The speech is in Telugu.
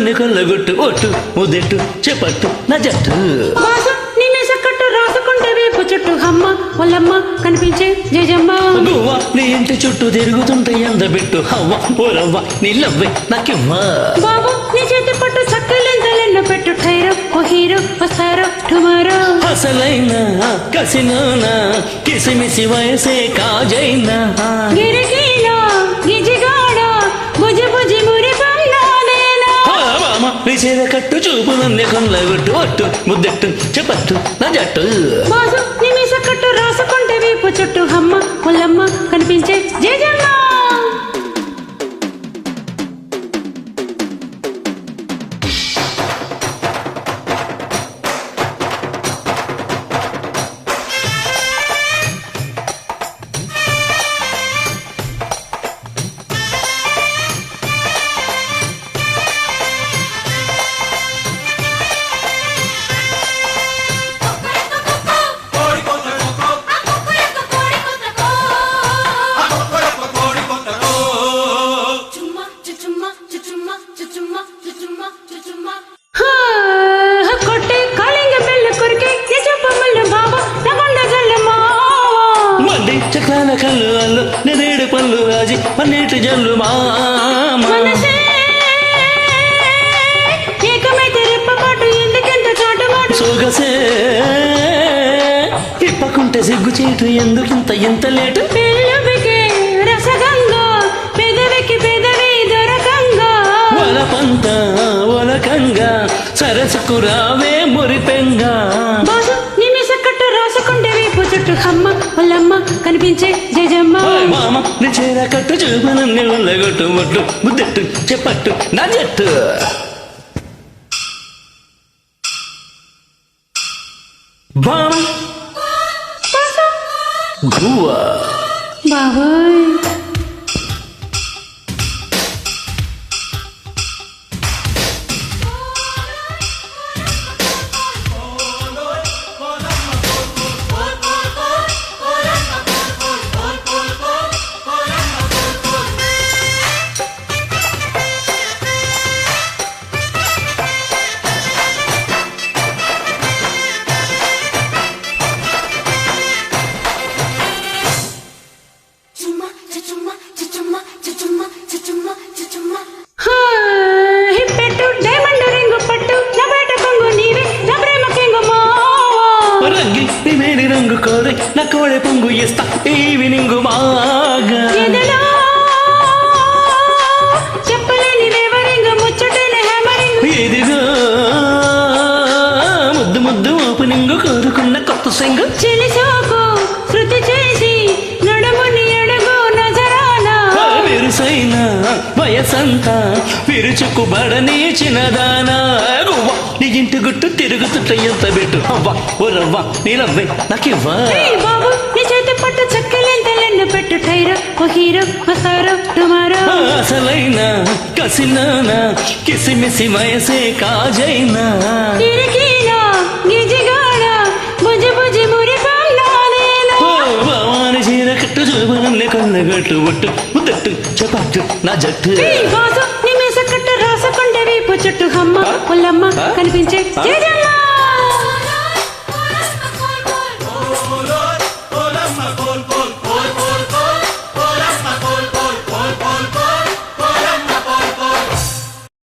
నన్ను కొల్లగొట్టు ఒట్టు ముద్దెట్టు చెప్పట్టు నా జట్టు బాసు నీ మీస కట్టు రాసుకుంటే వేపు చుట్టూ అమ్మ వాళ్ళమ్మ కనిపించే జేజమ్మ నువ్వా నీ ఇంటి చుట్టూ తిరుగుతుంటే ఎందబెట్టు హవ్వ ఓరవ్వ నీళ్ళవ్వే నాకివ్వా బాబు నీ చేతి పట్టు చక్కలెంతలెన్నో పెట్టు టైరో ఓ హీరో వస్తారో టుమారో అసలైన కసినోనా కిసిమిసి వయసే కాజైనా గిరికీలో గిజిగాడ బుజి బుజి మురి పన్నాలేనా విసేద కట్టు చూపు నన్ను కొల్లగొట్టు ఒట్టు ముద్దెట్టు చెప్పట్టు నా జట్టు బాసు నీ మీస కట్టు రాసుకుంటే వీపు చుట్టూ అమ్మ వాళ్ళమ్మ కనిపించే జేజమ్మ చక్రాల కళ్ళు అల్లు నెరేడు పళ్ళు రాజి పన్నీటి జల్లు మామ సోగసే ఇప్పకుంటే సిగ్గు చేటు ఎందుకింత ఎంత లేటు రసగంగా పెదవికి పెదవి దొరకంగా ఒలపంత ఒలకంగా సరసుకు రావే మురిపెంగా అమ్మ వాళ్ళమ్మ కనిపించే జేజమ్మ మామ నీ చీర కట్టు చూపు నన్ను ఉల్లగొట్టు ఒట్టు ముద్దెట్టు చెప్పట్టు నా జట్టు బామ గువ్వా బాబోయ్ రంగు కోరి నా కోడె పొంగు ఇస్తా ఈవినింగ్ బాగా ఇదిగో ముద్దు ముద్దు ఓపెనింగ్ కోరుకున్న కొత్త సింగ్ చెలిసోకు శృతి చేసి నడుముని అడుగు నజరానా విరుసైన వయసంతా విరుచుకుబడని చిన్నదానా నీ ఇంటి గుట్టు తిరుగుతుంట ఎంత పెట్టు అవ్వ ఓరవ్వ నీలవ్వే నాకివ్వా బాబు నీ చేతి పట్టు చక్కలెంతలెన్ను పెట్టు టైరో ఓ హీరో వస్తారో టుమారో అసలైన కసినానా కిసిమిసి వయసే కాజైనా గిరికీలో గిజిగాడ బుజి బుజి మురి పన్నాలేనా బావాని చీర కట్టు చూపు నన్ను కొల్లగొట్టు ఒట్టు ముద్దట్టు చెప్పట్టు నా జట్టు బాసు నీ మీస కట్టు రాసుకుంటే వీపు చుట్టూ అమ్మ వాళ్ళమ్మ కనిపించే జేజమ్మ